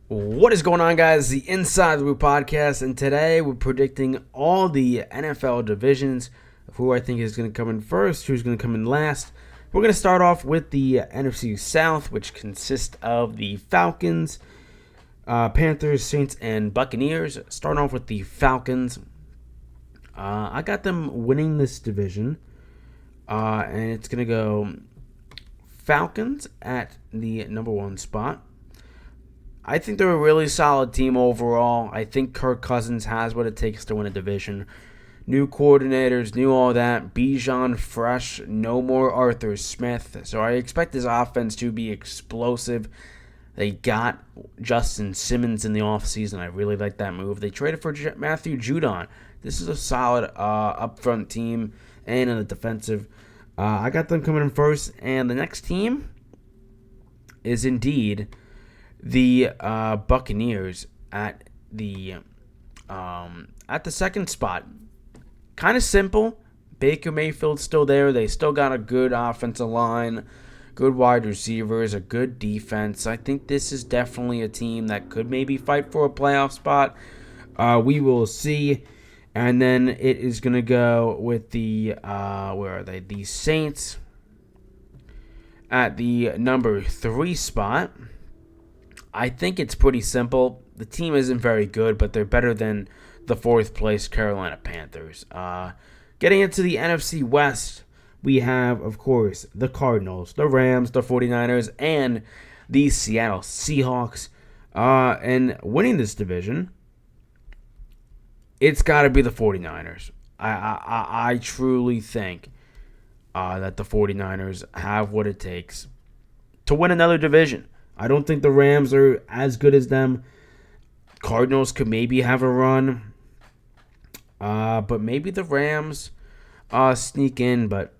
What is going on, guys? The Inside the Loop podcast, and today we're predicting all the NFL divisions of who I think is going to come in first, who's going to come in last. We're going to start off with the NFC South, which consists of the Falcons, Panthers, Saints, and Buccaneers. Starting off with the Falcons, I got them winning this division, and it's going to go Falcons at the number one spot. I think they're a really solid team overall. I think Kirk Cousins has what it takes to win a division. New coordinators, new all that. Bijan fresh, no more Arthur Smith. So I expect this offense to be explosive. They got Justin Simmons in the offseason. I really like that move. They traded for Matthew Judon. This is a solid upfront team and in the defensive. I got them coming in first. And the next team is indeed the Buccaneers at the second spot. Kind of simple. Baker Mayfield's still there. They still got a good offensive line, good wide receivers, a good defense. I think this is definitely a team that could maybe fight for a playoff spot. We will see. And then it is going to go with the, where are they? The Saints at the number 3 spot. I think it's pretty simple. The team isn't very good, but they're better than the 4th place Carolina Panthers. Getting into the NFC West, we have, of course, the Cardinals, the Rams, the 49ers, and the Seattle Seahawks. And winning this division, it's got to be the 49ers. I truly think that the 49ers have what it takes to win another division. I don't think the Rams are as good as them. Cardinals could maybe have a run. But maybe the Rams sneak in. But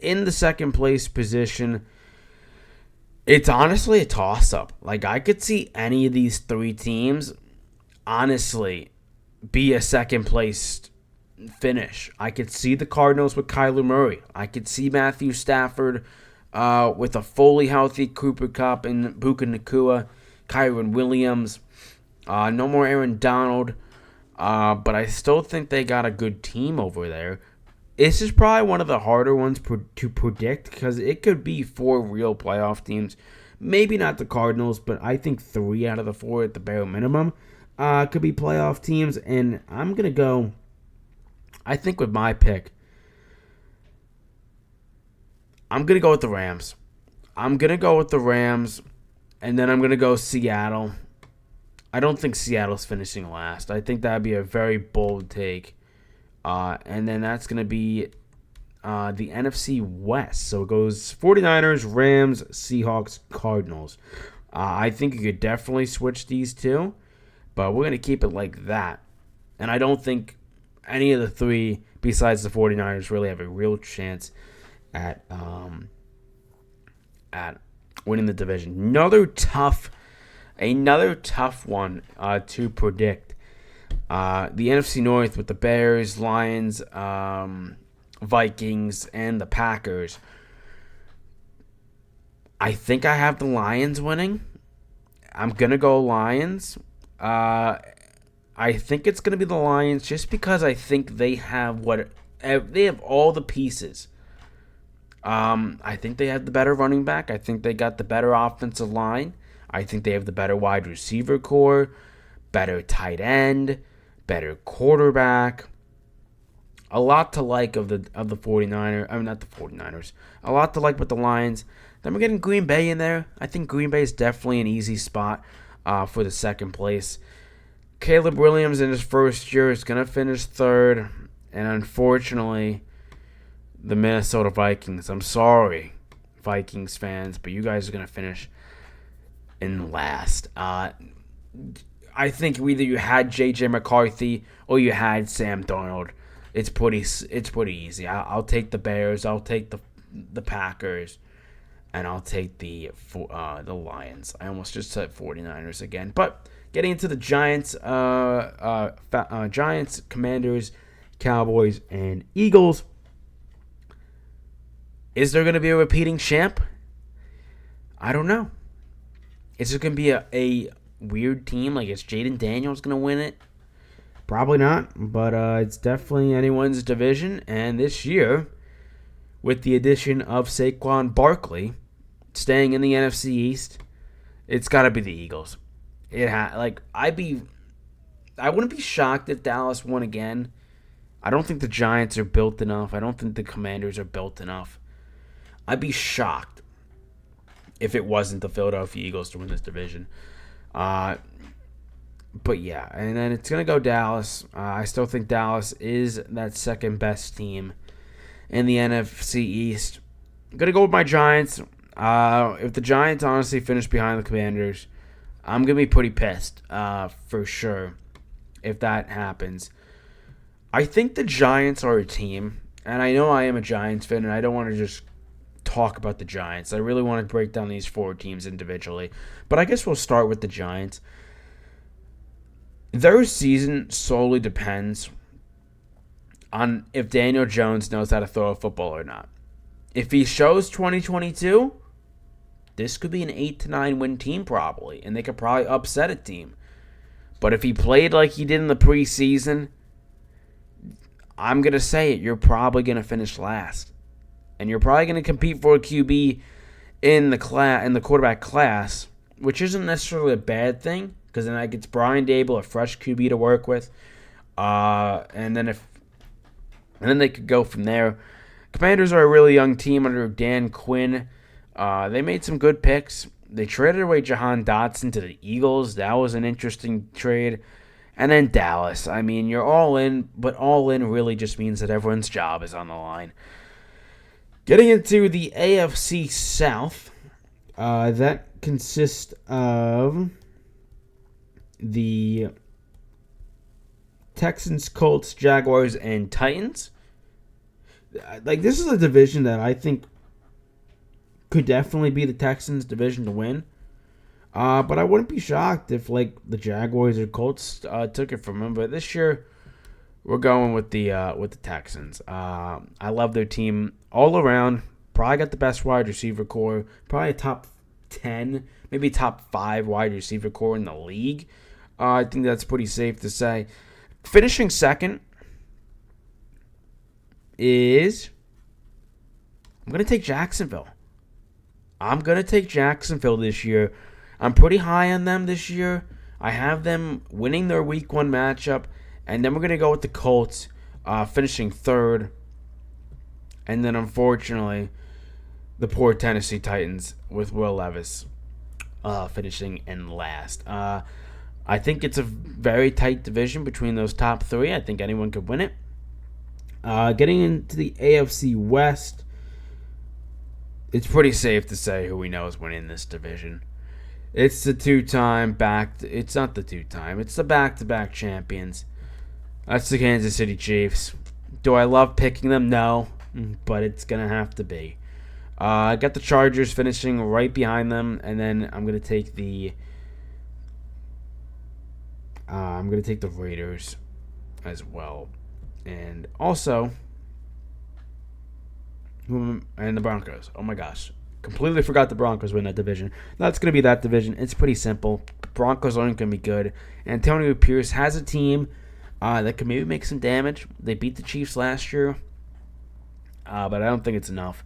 in the second place position, it's honestly a toss-up. Like, I could see any of these 3 teams, honestly, be a second place finish. I could see the Cardinals with Kyler Murray. I could see Matthew Stafford with a fully healthy Cooper Kupp and Puka Nacua, Kyron Williams. No more Aaron Donald. But I still think they got a good team over there. This is probably one of the harder ones to predict because it could be 4 real playoff teams. Maybe not the Cardinals, but I think 3 out of the 4 at the bare minimum could be playoff teams. And I'm going to go, I think with my pick, I'm going to go with the Rams. And then I'm going to go Seattle. I don't think Seattle's finishing last. I think that would be a very bold take. And then that's going to be the NFC West. So it goes 49ers, Rams, Seahawks, Cardinals. I think you could definitely switch these 2, but we're going to keep it like that. And I don't think any of the 3 besides the 49ers really have a real chance at winning the division. Another tough one to predict. The NFC North with the Bears, Lions, Vikings, and the Packers. I think I have the Lions winning. I'm gonna go Lions. I think it's gonna be the Lions just because I think they have all the pieces. I think they have the better running back. I think they got the better offensive line. I think they have the better wide receiver core, better tight end, better quarterback. A lot to like of the 49ers. I mean, not the 49ers. A lot to like with the Lions. Then we're getting Green Bay in there. I think Green Bay is definitely an easy spot for the second place. Caleb Williams in his first year is going to finish 3rd. And unfortunately, the Minnesota Vikings. I'm sorry, Vikings fans, but you guys are going to finish in last. I think either you had J.J. McCarthy or you had Sam Darnold. It's pretty easy. I'll take the Bears. I'll take the Packers, and I'll take the Lions. I almost just said 49ers again. But getting into the Giants, Giants, Commanders, Cowboys, and Eagles. Is there going to be a repeating champ? I don't know. Is it going to be a weird team. Like, is Jaden Daniels going to win it? Probably not, but it's definitely anyone's division. And this year, with the addition of Saquon Barkley staying in the NFC East, it's got to be the Eagles. I wouldn't be shocked if Dallas won again. I don't think the Giants are built enough. I don't think the Commanders are built enough. I'd be shocked if it wasn't the Philadelphia Eagles to win this division. But yeah, and then it's going to go Dallas. I still think Dallas is that second best team in the NFC East. I'm going to go with my Giants. If the Giants honestly finish behind the Commanders, I'm going to be pretty pissed for sure if that happens. I think the Giants are a team, and I know I am a Giants fan, and I don't want to just talk about the Giants. I really want to break down these 4 teams individually, but I guess we'll start with the Giants. Their season solely depends on if Daniel Jones knows how to throw a football or not. If he shows 2022, this could be an 8-9 win team probably, and they could probably upset a team. But if he played like he did in the preseason, I'm going to say it, you're probably going to finish last. And you're probably going to compete for a QB in the quarterback class, which isn't necessarily a bad thing, because then that gets Brian Dable, a fresh QB to work with. And then they could go from there. Commanders are a really young team under Dan Quinn. They made some good picks. They traded away Jahan Dotson to the Eagles. That was an interesting trade. And then Dallas. I mean, you're all in, but all in really just means that everyone's job is on the line. Getting into the AFC South, that consists of the Texans, Colts, Jaguars, and Titans. Like, this is a division that I think could definitely be the Texans' division to win. But I wouldn't be shocked if, like, the Jaguars or Colts took it from them. But this year, we're going with the Texans. I love their team all around. Probably got the best wide receiver core. Probably a top 10, maybe top 5 wide receiver core in the league. I think that's pretty safe to say. Finishing second is, I'm going to take Jacksonville. I'm going to take Jacksonville this year. I'm pretty high on them this year. I have them winning their week 1 matchup. And then we're going to go with the Colts finishing third. And then, unfortunately, the poor Tennessee Titans with Will Levis finishing in last. I think it's a very tight division between those top 3. I think anyone could win it. Getting into the AFC West, it's pretty safe to say who we know is winning this division. It's the it's not the two-time, it's the back-to-back champions. That's the Kansas City Chiefs. Do I love picking them? No, but it's going to have to be. I got the Chargers finishing right behind them, and then I'm going to take the Raiders as well. And also, and the Broncos. Oh my gosh. Completely forgot the Broncos win that division. That's going to be that division. It's pretty simple. Broncos aren't going to be good. Antonio Pierce has a team that can maybe make some damage. They beat the Chiefs last year, but I don't think it's enough.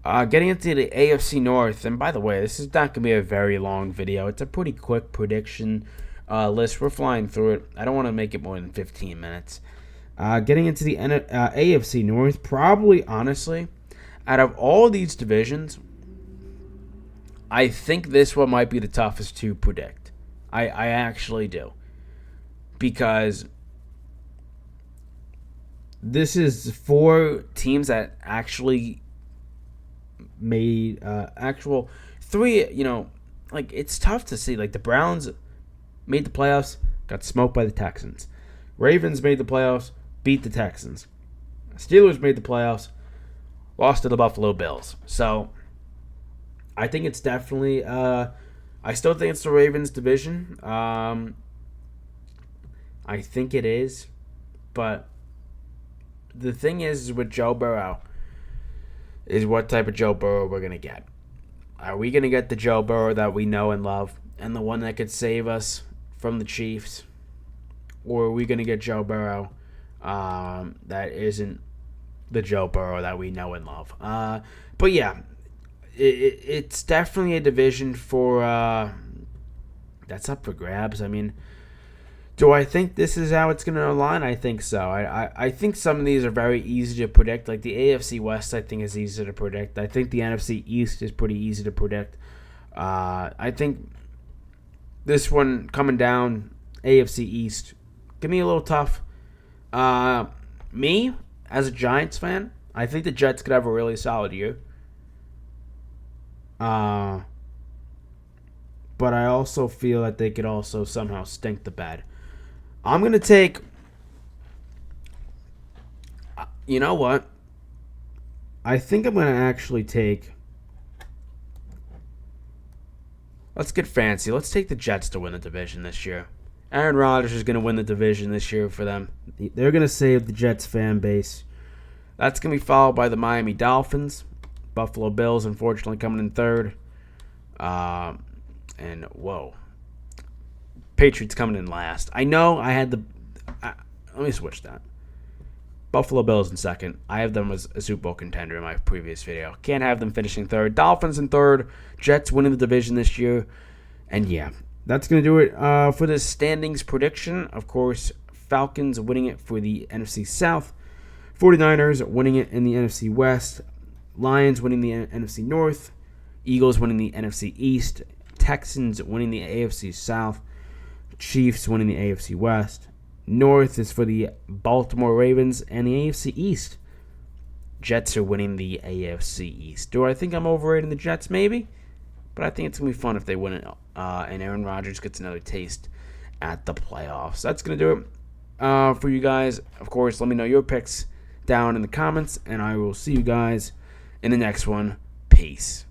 Getting into the AFC North, and by the way, this is not going to be a very long video. It's a pretty quick prediction list. We're flying through it. I don't want to make it more than 15 minutes. Getting into the AFC North, probably, honestly, out of all these divisions, I think this one might be the toughest to predict. I actually do. Because this is 4 teams that actually made actual 3, like, it's tough to see. Like, the Browns made the playoffs, got smoked by the Texans. Ravens made the playoffs, beat the Texans. Steelers made the playoffs, lost to the Buffalo Bills. So, I think it's definitely, I still think it's the Ravens division. I think it is. But the thing is with Joe Burrow, is what type of Joe Burrow we're going to get. Are we going to get the Joe Burrow that we know and love? and the one that could save us from the Chiefs? Or are we going to get Joe Burrow that isn't the Joe Burrow that we know and love? But yeah, it's definitely a division for that's up for grabs. I mean, do I think this is how it's going to align? I think so. I think some of these are very easy to predict. Like the AFC West, I think is easy to predict. I think the NFC East is pretty easy to predict. I think this one coming down, AFC East, give me a little tough. Me, as a Giants fan, I think the Jets could have a really solid year. But I also feel that they could also somehow stink the bed. I'm going to take... You know what? I think I'm going to actually take... Let's get fancy. Let's take the Jets to win the division this year. Aaron Rodgers is going to win the division this year for them. They're going to save the Jets fan base. That's going to be followed by the Miami Dolphins. Buffalo Bills, unfortunately, coming in third. And, whoa. Patriots coming in last. I know I had the... let me switch that. Buffalo Bills in second. I have them as a Super Bowl contender in my previous video. Can't have them finishing third. Dolphins in third. Jets winning the division this year. And, yeah. That's going to do it for the standings prediction. Of course, Falcons winning it for the NFC South. 49ers winning it in the NFC West. Lions winning the NFC North. Eagles winning the NFC East. Texans winning the AFC South. Chiefs winning the AFC West. North is for the Baltimore Ravens and the AFC East. Jets are winning the AFC East. Do I think I'm overrating the Jets? Maybe. But I think it's going to be fun if they win it and Aaron Rodgers gets another taste at the playoffs. That's going to do it for you guys. Of course, let me know your picks down in the comments, and I will see you guys in the next one. Peace.